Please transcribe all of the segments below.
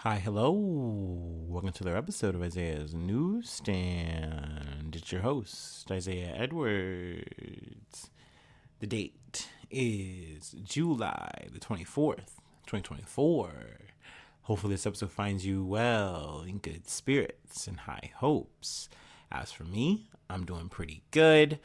Hi, hello. Welcome to another episode of Isaiah's Newsstand. It's your host, Isaiah Edwards. The date is July the 24th, 2024. Hopefully this episode finds you well, in good spirits and high hopes. As for me, I'm doing pretty good.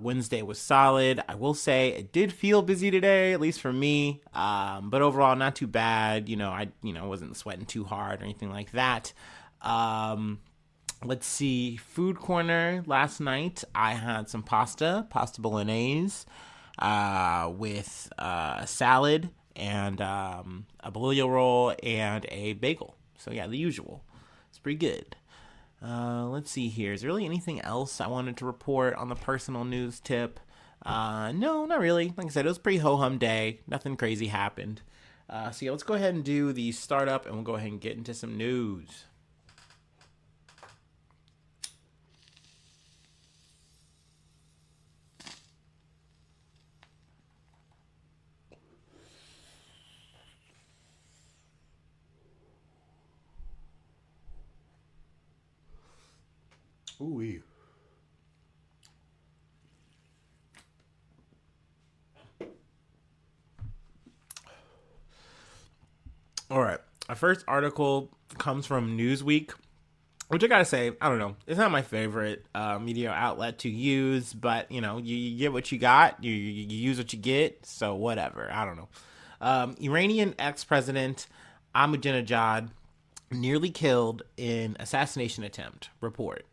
Wednesday was solid. I will say it did feel busy today, at least for me. But overall, not too bad. I wasn't sweating too hard or anything like that. Let's see. Food corner last night. I had some pasta bolognese, with a salad and a bolillo roll and a bagel. So yeah, the usual. It's pretty good. Let's see here. Is there really anything else I wanted to report on the personal news tip? No, not really. Like I said, it was a pretty ho-hum day. Nothing crazy happened. So yeah, let's go ahead and do the startup and we'll go ahead and get into some news. Ooh. All right. Our first article comes from Newsweek, which I gotta say, I don't know. It's not my favorite media outlet to use, but you get what you got. You use what you get. So whatever. I don't know. Iranian ex-president Ahmadinejad nearly killed in assassination attempt. Report.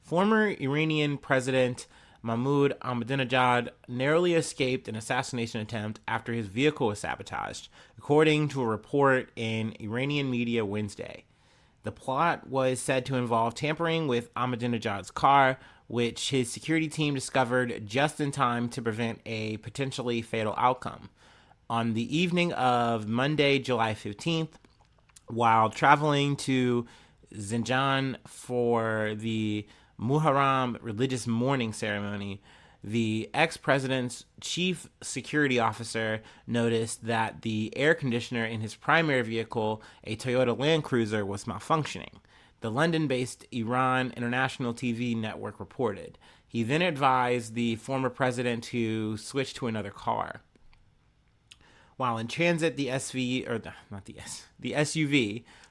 Former Iranian President Mahmoud Ahmadinejad narrowly escaped an assassination attempt after his vehicle was sabotaged, according to a report in Iranian media Wednesday. The plot was said to involve tampering with Ahmadinejad's car, which his security team discovered just in time to prevent a potentially fatal outcome. On the evening of Monday, July 15th, while traveling to Zinjan for the Muharram religious mourning ceremony, the ex-president's chief security officer noticed that the air conditioner in his primary vehicle, a Toyota Land Cruiser, was malfunctioning. The London-based Iran International TV network reported. He then advised the former president to switch to another car. While in transit, the SUV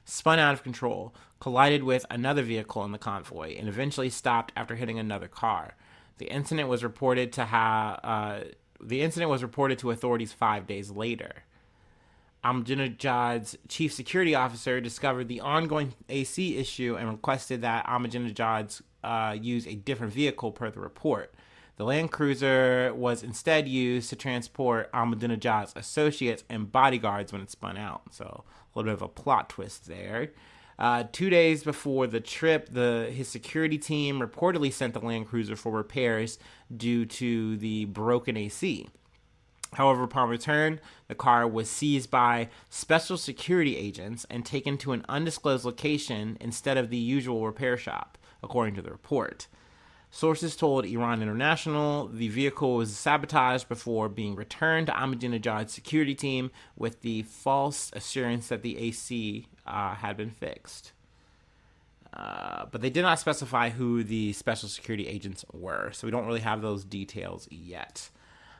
spun out of control, collided with another vehicle in the convoy, and eventually stopped after hitting another car. The incident was reported to authorities 5 days later. Ahmadinejad's chief security officer discovered the ongoing AC issue and requested that Ahmadinejad use a different vehicle per the report. The Land Cruiser was instead used to transport Ahmadinejad's associates and bodyguards when it spun out. So a little bit of a plot twist there. 2 days before the trip, his security team reportedly sent the Land Cruiser for repairs due to the broken AC. However, upon return, the car was seized by special security agents and taken to an undisclosed location instead of the usual repair shop, according to the report. Sources told Iran International the vehicle was sabotaged before being returned to Ahmadinejad's security team with the false assurance that the AC had been fixed. But they did not specify who the special security agents were, so we don't really have those details yet.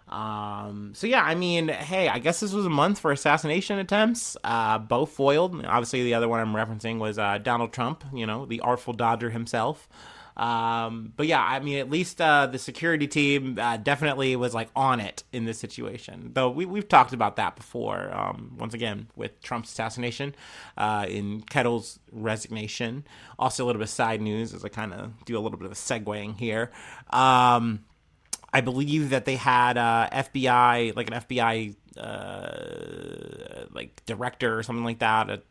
So yeah, I mean, hey, I guess this was a month for assassination attempts, both foiled. Obviously, the other one I'm referencing was Donald Trump, the artful dodger himself. But yeah, I mean, at least the security team definitely was on it in this situation. Though we've talked about that before. Once again, with Trump's assassination, in Kettle's resignation. Also, a little bit of side news as I kind of do a little bit of a segueing here. I believe that they had FBI, an FBI director or something like that.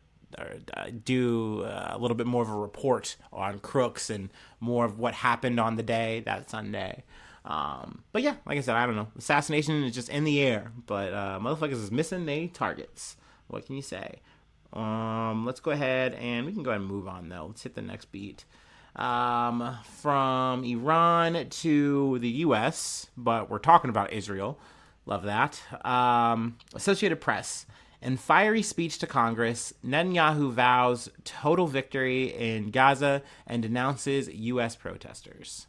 Do a little bit more of a report on crooks and more of what happened on the day, that Sunday. But yeah, like I said, I don't know. Assassination is just in the air, but motherfuckers is missing their targets. What can you say? Let's go ahead and we can go ahead and move on though. Let's hit the next beat. From Iran to the U.S., but we're talking about Israel. Love that. Associated Press. In fiery speech to Congress, Netanyahu vows total victory in Gaza and denounces U.S. protesters.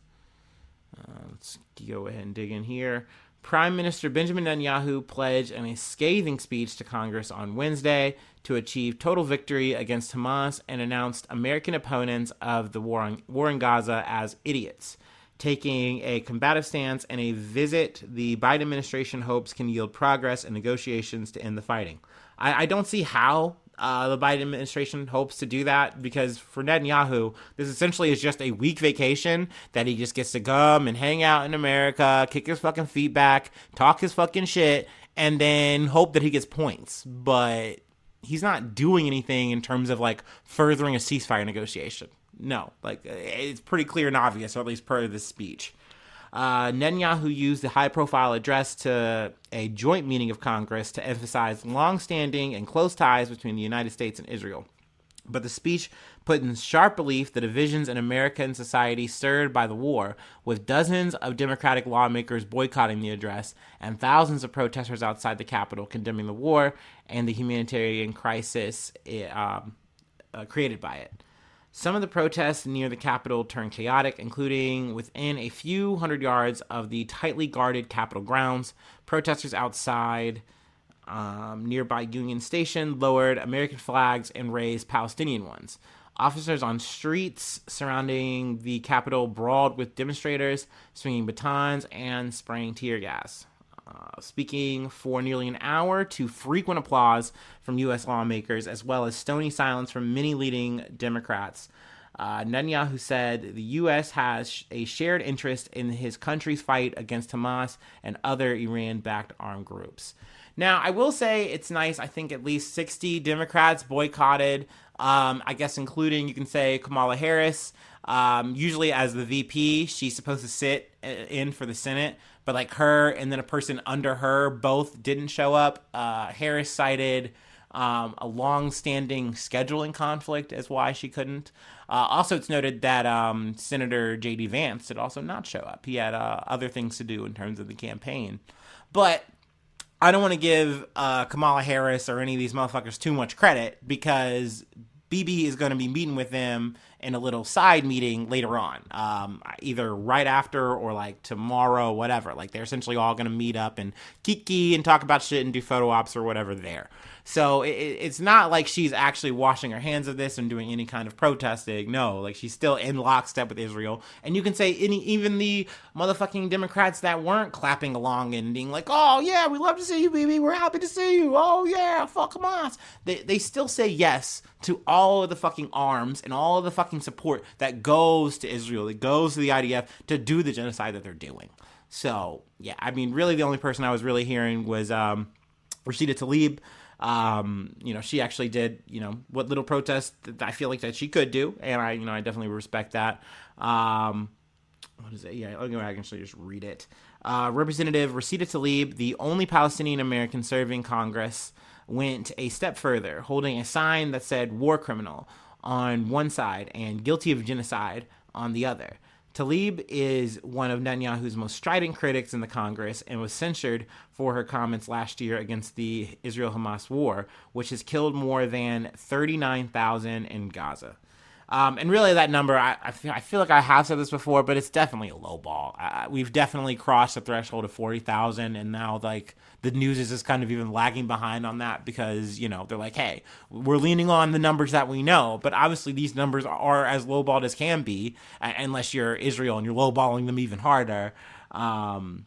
Let's go ahead and dig in here. Prime Minister Benjamin Netanyahu pledged in a scathing speech to Congress on Wednesday to achieve total victory against Hamas and announced American opponents of the war in Gaza as idiots, taking a combative stance and a visit the Biden administration hopes can yield progress in negotiations to end the fighting. I don't see how the Biden administration hopes to do that, because for Netanyahu, this essentially is just a week vacation that he just gets to come and hang out in America, kick his fucking feet back, talk his fucking shit, and then hope that he gets points. But he's not doing anything in terms of like furthering a ceasefire negotiation. No, like it's pretty clear and obvious, or at least per this speech. Netanyahu used the high-profile address to a joint meeting of Congress to emphasize long-standing and close ties between the United States and Israel. But the speech put in sharp relief the divisions in American society stirred by the war, with dozens of Democratic lawmakers boycotting the address and thousands of protesters outside the Capitol condemning the war and the humanitarian crisis created by it. Some of the protests near the Capitol turned chaotic, including within a few hundred yards of the tightly guarded Capitol grounds. Protesters outside nearby Union Station lowered American flags and raised Palestinian ones. Officers on streets surrounding the Capitol brawled with demonstrators, swinging batons and spraying tear gas. Speaking for nearly an hour to frequent applause from U.S. lawmakers, as well as stony silence from many leading Democrats. Netanyahu said the U.S. has a shared interest in his country's fight against Hamas and other Iran-backed armed groups. Now, I will say it's nice. I think at least 60 Democrats boycotted, I guess including, you can say, Kamala Harris. Usually as the VP, she's supposed to sit in for the Senate, but like her and then a person under her both didn't show up. Harris cited a long-standing scheduling conflict as why she couldn't. Also, it's noted that Senator J.D. Vance did also not show up. He had other things to do in terms of the campaign. But I don't want to give Kamala Harris or any of these motherfuckers too much credit, because BB is going to be meeting with them in a little side meeting later on, either right after or like tomorrow, whatever. Like they're essentially all going to meet up and kiki and talk about shit and do photo ops or whatever there. So it's not like she's actually washing her hands of this and doing any kind of protesting. No, like she's still in lockstep with Israel. And you can say even the motherfucking Democrats that weren't clapping along and being like, oh yeah, we love to see you, BB. We're happy to see you. Oh yeah, fuck Hamas. They still say yes to all of the fucking arms and all of the fucking support that goes to Israel, that goes to the IDF to do the genocide that they're doing. So yeah, I mean, really the only person I was really hearing was Rashida Tlaib. She actually did, what little protest that I feel like that she could do. And I definitely respect that. What is it? Yeah, I'll go actually just read it. Representative Rashida Tlaib, the only Palestinian American serving Congress, went a step further, holding a sign that said war criminal on one side and guilty of genocide on the other. Tlaib is one of Netanyahu's most strident critics in the Congress and was censured for her comments last year against the Israel-Hamas war, which has killed more than 39,000 in Gaza. And really that number, I feel like I have said this before, but it's definitely a low ball. We've definitely crossed the threshold of 40,000, and now like the news is just kind of even lagging behind on that because, they're like, hey, we're leaning on the numbers that we know, but obviously these numbers are as lowballed as can be, unless you're Israel and you're lowballing them even harder. Hold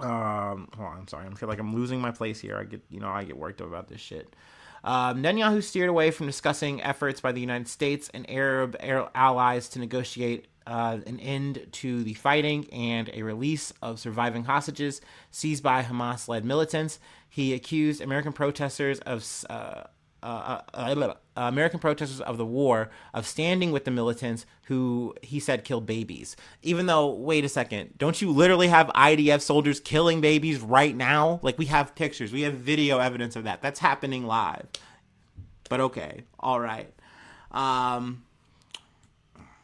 on, I'm sorry. I feel like I'm losing my place here. I get worked up about this shit. Netanyahu steered away from discussing efforts by the United States and Arab allies to negotiate an end to the fighting and a release of surviving hostages seized by Hamas-led militants. He accused American protesters of the war of standing with the militants who he said killed babies. Even though, wait a second, don't you literally have IDF soldiers killing babies right now? Like, we have pictures, we have video evidence of that. That's happening live. But okay, all right.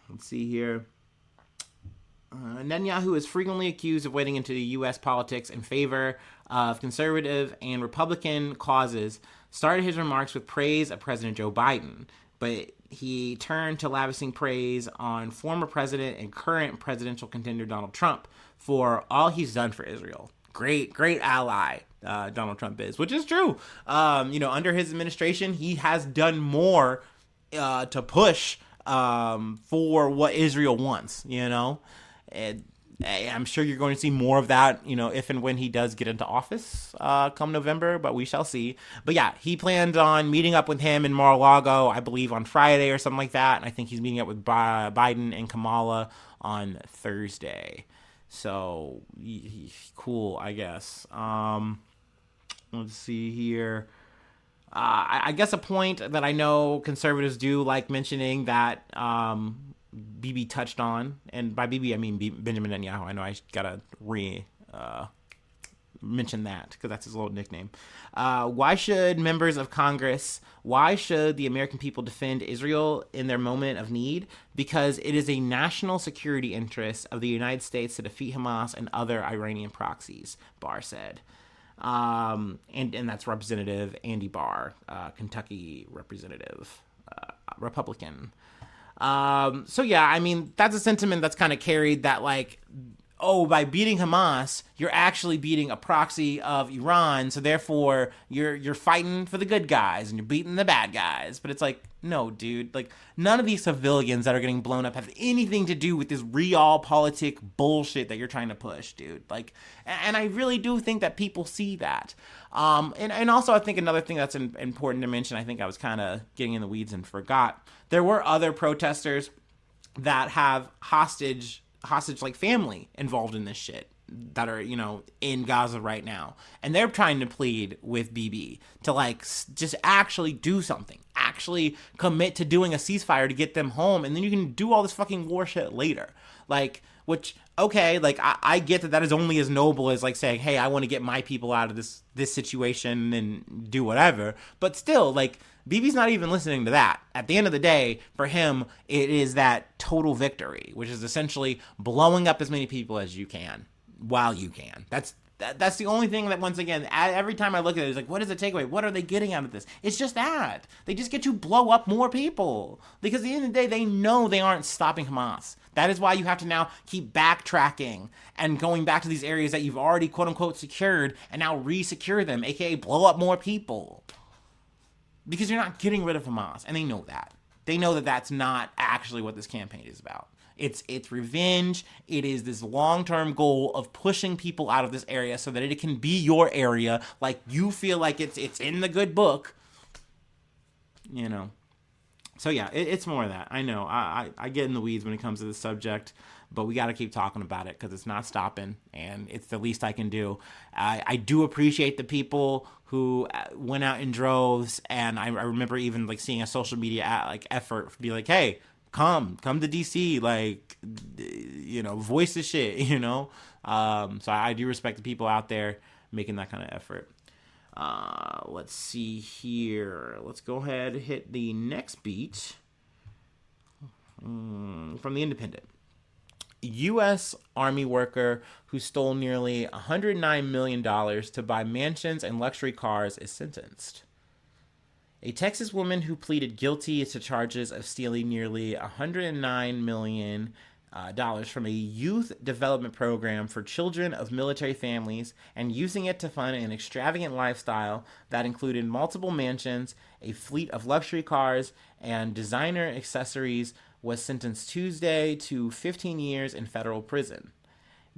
Let's see here. Netanyahu is frequently accused of wading into U.S. politics in favor of conservative and Republican causes, started his remarks with praise of President Joe Biden, but he turned to lavishing praise on former president and current presidential contender Donald Trump for all he's done for Israel. Great ally Donald Trump is, which is true. Under his administration, he has done more to push for what Israel wants, And I'm sure you're going to see more of that, if and when he does get into office come November, but we shall see. But yeah, he planned on meeting up with him in Mar-a-Lago, I believe on Friday or something like that. And I think he's meeting up with Biden and Kamala on Thursday. So cool, I guess. Let's see here. I guess a point that I know conservatives do like mentioning that Bibi touched on, and by Bibi I mean Benjamin Netanyahu. I know I gotta mention that because that's his little nickname. Why should members of Congress, why should the American people defend Israel in their moment of need? Because it is a national security interest of the United States to defeat Hamas and other Iranian proxies, Barr said. And that's Representative Andy Barr, Kentucky representative, Republican. So yeah, I mean, that's a sentiment that's kind of carried that by beating Hamas, you're actually beating a proxy of Iran. So therefore you're fighting for the good guys and you're beating the bad guys. But it's no, dude, none of these civilians that are getting blown up have anything to do with this realpolitik bullshit that you're trying to push, dude. And I really do think that people see that. And also I think another thing that's important to mention, I think I was kind of getting in the weeds and forgot, there were other protesters that have hostage family involved in this shit that are, in Gaza right now. And they're trying to plead with BB to just actually do something, actually commit to doing a ceasefire to get them home. And then you can do all this fucking war shit later. I get that is only as noble as saying, hey, I want to get my people out of this situation and do whatever. But still, BB's not even listening to that. At the end of the day, for him, it is that total victory, which is essentially blowing up as many people as you can while you can. That's the only thing that, once again, every time I look at it, it's what is the takeaway? What are they getting out of this? It's just that. They just get to blow up more people. Because at the end of the day, they know they aren't stopping Hamas. That is why you have to now keep backtracking and going back to these areas that you've already, quote-unquote, secured and now re-secure them, aka blow up more people. Because you're not getting rid of Hamas, and they know that. They know that that's not actually what this campaign is about. It's revenge. It is this long-term goal of pushing people out of this area so that it can be your area, you feel like it's in the good book, So yeah, it's more of that. I know. I get in the weeds when it comes to this subject, but we got to keep talking about it because it's not stopping, and it's the least I can do. I do appreciate the people who went out in droves, and I remember even seeing a social media effort be hey, come to DC, voice the shit, So I do respect the people out there making that kind of effort. Let's see here. Let's go ahead and hit the next beat from The Independent. U.S. Army worker who stole nearly $109 million to buy mansions and luxury cars is sentenced. A Texas woman who pleaded guilty to charges of stealing nearly $109 million from a youth development program for children of military families and using it to fund an extravagant lifestyle that included multiple mansions, a fleet of luxury cars, and designer accessories was sentenced Tuesday to 15 years in federal prison.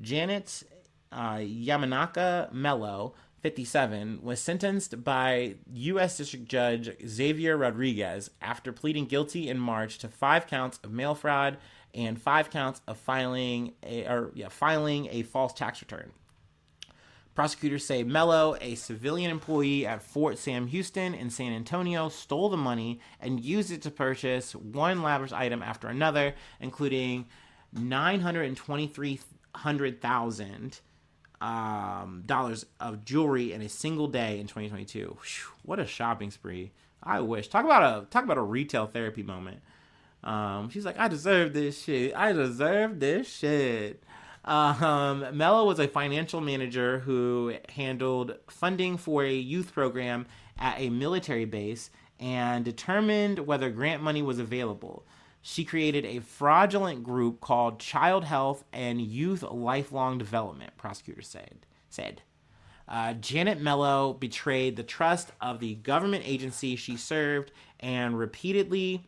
Janet Yamanaka Mello, 57, was sentenced by U.S. District Judge Xavier Rodriguez after pleading guilty in March to 5 counts of mail fraud and 5 counts of filing a false tax return. Prosecutors say Mello, a civilian employee at Fort Sam Houston in San Antonio, stole the money and used it to purchase one lavish item after another, including $923,000 of jewelry in a single day in 2022. Whew, what a shopping spree! I wish. Talk about a retail therapy moment. She's like, I deserve this shit. Mello was a financial manager who handled funding for a youth program at a military base and determined whether grant money was available. She created a fraudulent group called Child Health and Youth Lifelong Development, prosecutors said. Janet Mello betrayed the trust of the government agency she served and repeatedly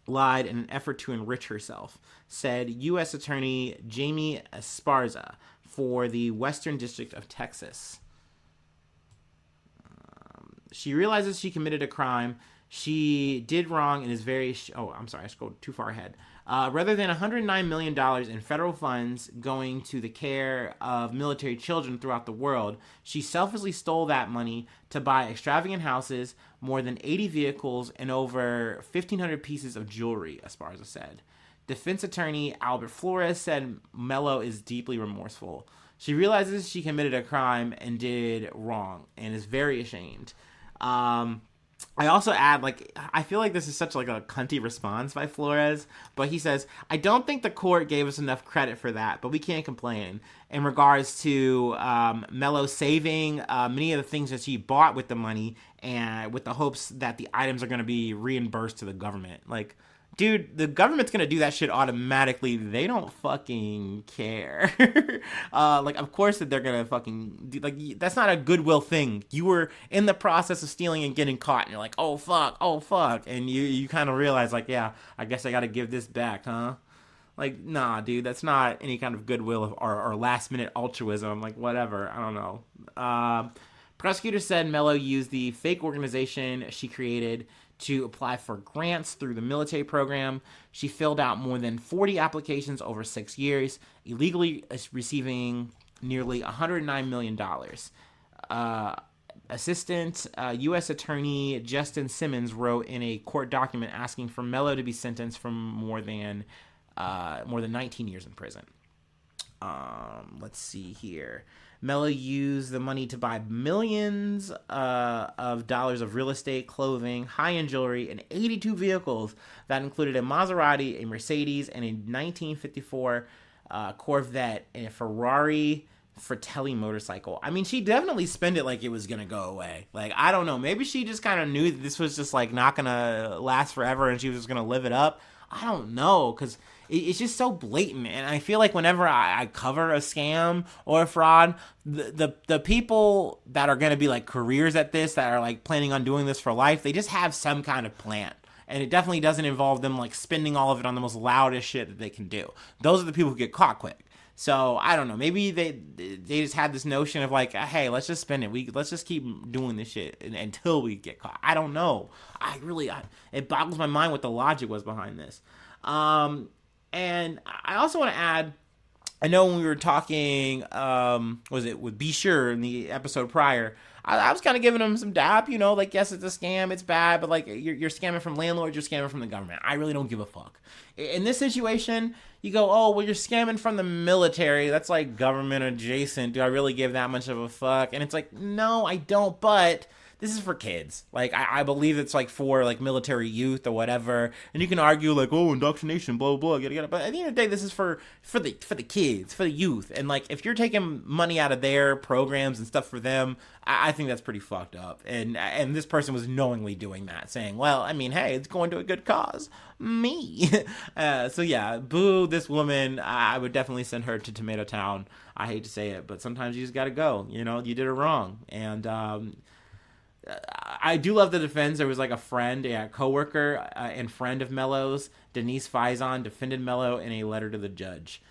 lied in an effort to enrich herself, said U.S. Attorney Jamie Esparza for the Western District of Texas. She realizes she committed a crime. She did wrong and is very... I'm sorry, I scrolled too far ahead. Rather than $109 million in federal funds going to the care of military children throughout the world, she selfishly stole that money to buy extravagant houses, more than 80 vehicles, and over 1,500 pieces of jewelry, Esparza said. Defense attorney Albert Flores said Mello is deeply remorseful. She realizes she committed a crime and did wrong and is very ashamed. I also add, I feel like this is such a cunty response by Flores, but he says, I don't think the court gave us enough credit for that, but we can't complain. In regards to Mello saving many of the things that she bought with the money and with the hopes that the items are going to be reimbursed to the government. Dude, the government's going to do that shit automatically. They don't fucking care. Of course that they're going to fucking... that's not a goodwill thing. You were in the process of stealing and getting caught, and you're like, oh, fuck. And you kind of realize, yeah, I guess I got to give this back, huh? Nah, dude, that's not any kind of goodwill or last-minute altruism. Whatever. I don't know. Prosecutors said Mello used the fake organization she created to apply for grants through the military program. She filled out more than 40 applications over 6 years, illegally receiving nearly $109 million. Assistant U.S. Attorney Justin Simmons wrote in a court document asking for Mello to be sentenced for more than 19 years in prison. Let's see here. Mello used the money to buy millions of dollars of real estate, clothing, high-end jewelry, and 82 vehicles that included a Maserati, a Mercedes, and a 1954 Corvette, and a Ferrari Fratelli motorcycle. I mean, she definitely spent it like it was going to go away. I don't know. Maybe she just kind of knew that this was just, not going to last forever and she was just going to live it up. I don't know, because it's just so blatant, and I feel like whenever I cover a scam or a fraud, the people that are going to be careers at this, that are planning on doing this for life, they just have some kind of plan, and it definitely doesn't involve them spending all of it on the most loudest shit that they can do. Those are the people who get caught quick. So I don't know, maybe they just had this notion of hey, let's just spend it, let's just keep doing this shit until we get caught. I don't know. It boggles my mind what the logic was behind this. And I also want to add, I know when we were talking, with Be Sure in the episode prior, I was kind of giving him some dap, yes, it's a scam, it's bad, but you're scamming from landlords, you're scamming from the government. I really don't give a fuck. In this situation, you go, oh, well, you're scamming from the military. That's government adjacent. Do I really give that much of a fuck? And it's no, I don't, but this is for kids. I believe it's for military youth or whatever. And you can argue oh, indoctrination, blah, blah, yada, yada. But at the end of the day, this is for the kids, for the youth. And if you're taking money out of their programs and stuff for them, I think that's pretty fucked up. And this person was knowingly doing that, saying, well, I mean, hey, it's going to a good cause. Me. So yeah, boo this woman. I would definitely send her to Tomato Town. I hate to say it, but sometimes you just gotta go. You did her wrong. And I do love the defense. There was a friend, a coworker and friend of Mello's, Denise Faison, defended Mello in a letter to the judge.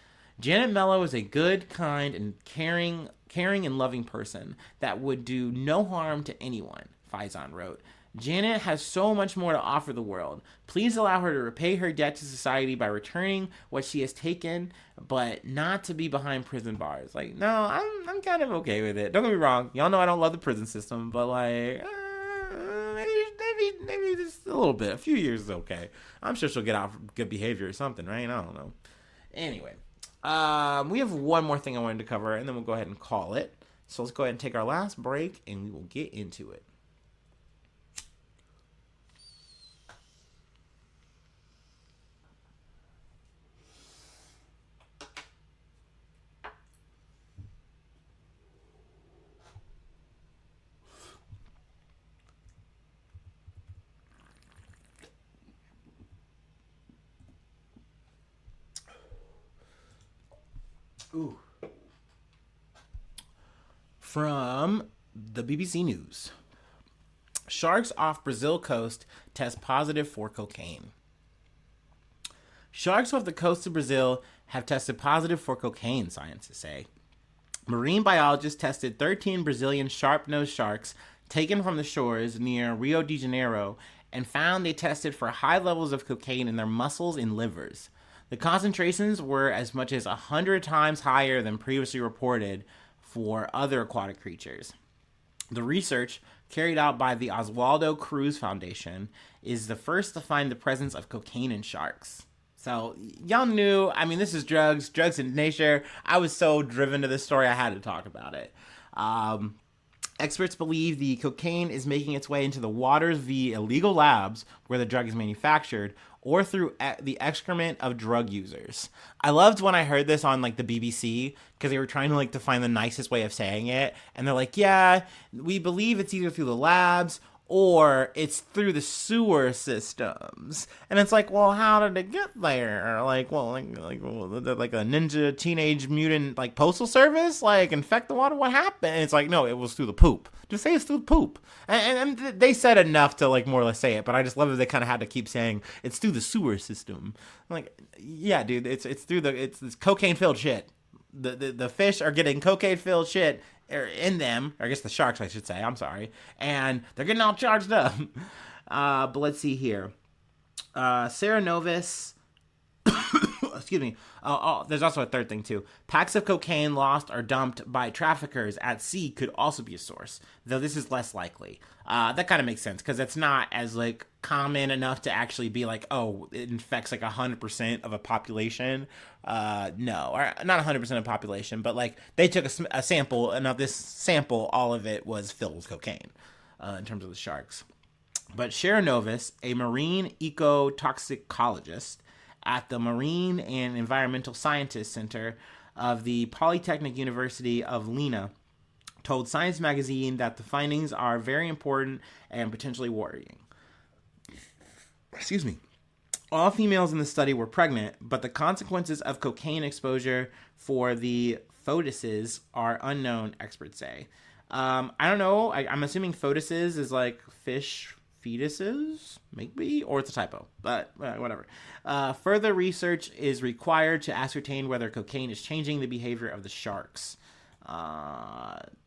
Janet Mello is a good, kind, and caring and loving person that would do no harm to anyone, Faison wrote. Janet has so much more to offer the world. Please allow her to repay her debt to society by returning what she has taken, but not to be behind prison bars. No, I'm kind of okay with it. Don't get me wrong. Y'all know I don't love the prison system, but maybe just a little bit. A few years is okay. I'm sure she'll get out for good behavior or something, right? I don't know. Anyway, we have one more thing I wanted to cover, and then we'll go ahead and call it. So let's go ahead and take our last break, and we will get into it. Ooh. From the BBC News. Sharks off Brazil coast test positive for cocaine. Sharks off the coast of Brazil have tested positive for cocaine, scientists say. Marine biologists tested 13 Brazilian sharp-nosed sharks taken from the shores near Rio de Janeiro and found they tested for high levels of cocaine in their muscles and livers. The concentrations were as much as 100 times higher than previously reported for other aquatic creatures. The research, carried out by the Oswaldo Cruz Foundation, is the first to find the presence of cocaine in sharks. So, y'all knew, I mean, this is drugs in nature. I was so driven to this story, I had to talk about it. Experts believe the cocaine is making its way into the waters via illegal labs where the drug is manufactured or through the excrement of drug users. I loved when I heard this on like the BBC because they were trying to find the nicest way of saying it. And they're like, yeah, we believe it's either through the labs or it's through the sewer systems. And it's like, well, how did it get there? Like a ninja teenage mutant postal service infect the water? What happened? And it's like, no, it was through the poop. Just say it's through the poop. And they said enough to more or less say it, but I just love that they kind of had to keep saying it's through the sewer system. I'm like, yeah, dude, it's through it's cocaine filled shit. The fish are getting cocaine filled shit in them, or I guess the sharks, I should say. I'm sorry, and they're getting all charged up. But let's see here. Sarah Novis. Excuse me. There's also a third thing too. Packs of cocaine lost or dumped by traffickers at sea could also be a source, though this is less likely. That kind of makes sense because it's not as common enough to actually be oh, it infects 100% of a population. No, or not 100% of the population, but they took a sample, and of this sample, all of it was filled with cocaine in terms of the sharks. But Sharon Novis, a marine ecotoxicologist at the Marine and Environmental Sciences Center of the Polytechnic University of Lena, told Science magazine that the findings are very important and potentially worrying. Excuse me. All females in the study were pregnant, but the consequences of cocaine exposure for the fetuses are unknown, experts say. I don't know. I'm assuming fetuses is fish fetuses, maybe, or it's a typo, but whatever. Further research is required to ascertain whether cocaine is changing the behavior of the sharks.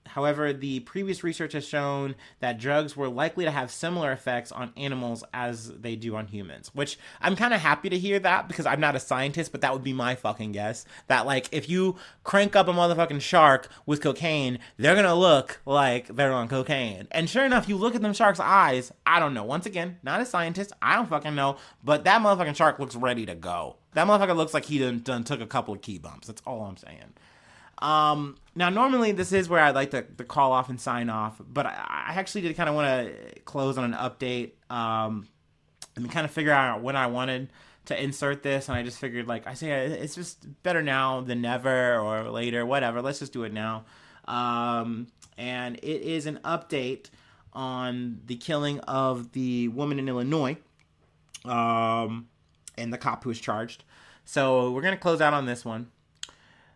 However, the previous research has shown that drugs were likely to have similar effects on animals as they do on humans, which I'm kind of happy to hear that because I'm not a scientist, but that would be my fucking guess. That if you crank up a motherfucking shark with cocaine, they're going to look like they're on cocaine. And sure enough, you look at them sharks' eyes, I don't know. Once again, not a scientist, I don't fucking know, but that motherfucking shark looks ready to go. That motherfucker looks like he done took a couple of key bumps. That's all I'm saying. Now, normally this is where I'd like to call off and sign off, but I actually did kind of want to close on an update, and kind of figure out when I wanted to insert this, and I just figured, I say, it's just better now than never, or later, whatever, let's just do it now. And it is an update on the killing of the woman in Illinois, and the cop who was charged. So we're going to close out on this one.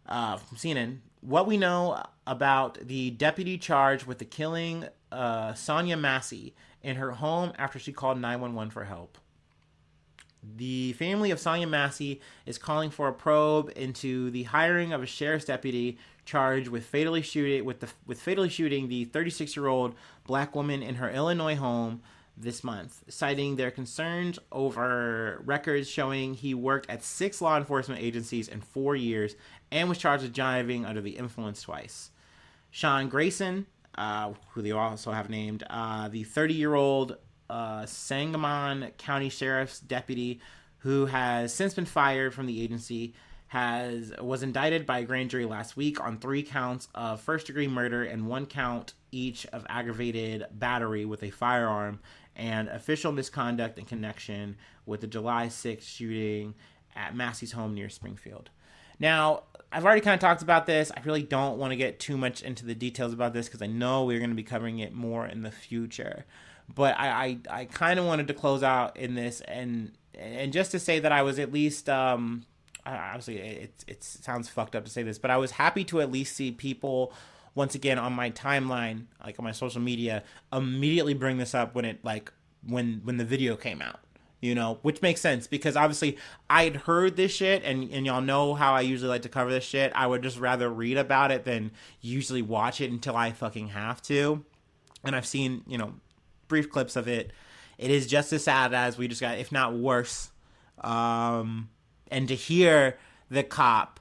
From CNN, what we know about the deputy charged with the killing Sonia Massey in her home after she called 911 for help. The family of Sonia Massey is calling for a probe into the hiring of a sheriff's deputy charged with fatally shooting the 36-year-old black woman in her Illinois home this month, citing their concerns over records showing he worked at 6 law enforcement agencies in 4 years and was charged with driving under the influence twice. Sean Grayson, who they also have named, the 30-year-old Sangamon County Sheriff's deputy, who has since been fired from the agency, was indicted by a grand jury last week on 3 counts of first-degree murder and 1 count each of aggravated battery with a firearm and official misconduct in connection with the July 6th shooting at Massey's home near Springfield. Now, I've already kind of talked about this. I really don't want to get too much into the details about this because I know we're going to be covering it more in the future. But I kind of wanted to close out in this and just to say that I was at least obviously it sounds fucked up to say this, but I was happy to at least see people once again on my timeline, like on my social media, immediately bring this up when it like when the video came out. You know, which makes sense because obviously I'd heard this shit and y'all know how I usually like to cover this shit. I would just rather read about it than usually watch it until I fucking have to. And I've seen, you know, brief clips of it. It is just as sad as we just got, if not worse. And to hear the cop,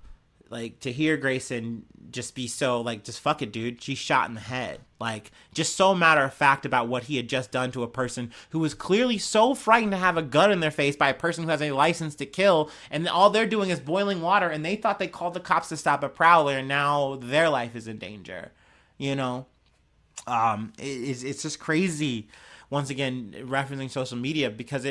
like, to hear Grayson just be so, like, just fuck it, dude. She's shot in the head. Like, just so matter of fact about what he had just done to a person who was clearly so frightened to have a gun in their face by a person who has a license to kill. And all they're doing is boiling water. And they thought they called the cops to stop a prowler. And now their life is in danger. You know? It's just crazy. Once again, referencing social media because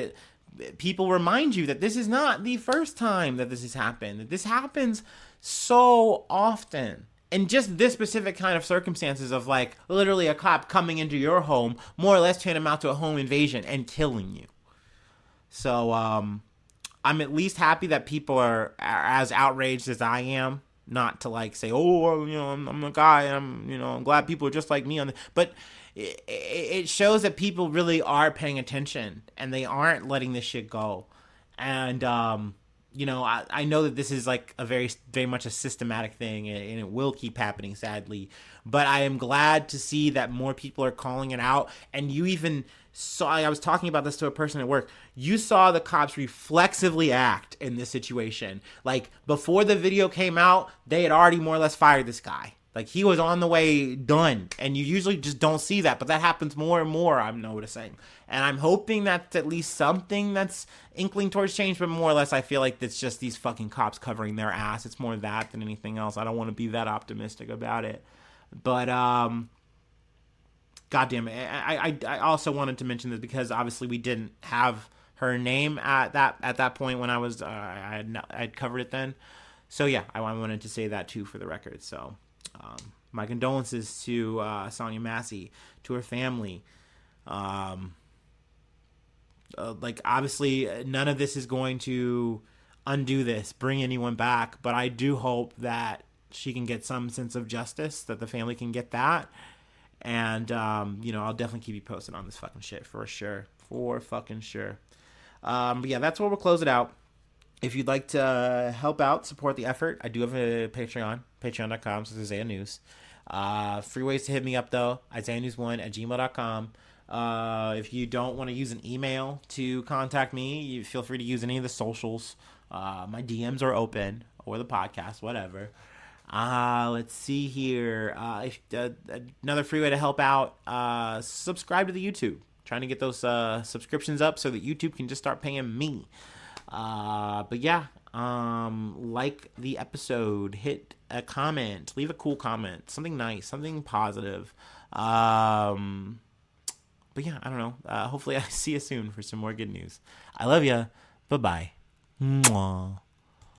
people remind you that this is not the first time that this has happened. That this happens so often. And just this specific kind of circumstances of like literally a cop coming into your home, more or less tantamount to a home invasion and killing you. So I'm at least happy that people are as outraged as I am. Not to like say, oh, you know, I'm a guy. I'm glad people are just like me on but it shows that people really are paying attention and they aren't letting this shit go. And, you know, I know that this is like a very, very much a systematic thing and it will keep happening, sadly. But I am glad to see that more people are calling it out. And you even saw, I was talking about this to a person at work. You saw the cops reflexively act in this situation. Like before the video came out, they had already more or less fired this guy. Like he was on the way done. And you usually just don't see that. But that happens more and more, I'm noticing. And I'm hoping that's at least something that's inkling towards change. But more or less, I feel like it's just these fucking cops covering their ass. It's more that than anything else. I don't want to be that optimistic about it. But, goddamn it. I also wanted to mention this because obviously we didn't have her name at that point when I was, I'd covered it then. So yeah, I wanted to say that too for the record. So, my condolences to Sonia Massey, to her family. Like obviously none of this is going to undo this, bring anyone back, but I do hope that she can get some sense of justice, that the family can get that. And, you know, I'll definitely keep you posted on this fucking shit for sure. For fucking sure. But yeah, that's where we'll close it out. If you'd like to help out, support the effort, I do have a Patreon, patreon.com/Isaiah News. Free ways to hit me up though, IsaiahNews1@gmail.com. If you don't want to use an email to contact me, you feel free to use any of the socials. My DMs are open, or the podcast, whatever. Let's see here. Another free way to help out, subscribe to the YouTube. Trying to get those subscriptions up so that YouTube can just start paying me. But yeah, like the episode, hit a comment, leave a cool comment, something nice, something positive. But yeah, I don't know. Hopefully I see you soon for some more good news. I love ya. Bye-bye. Mwah.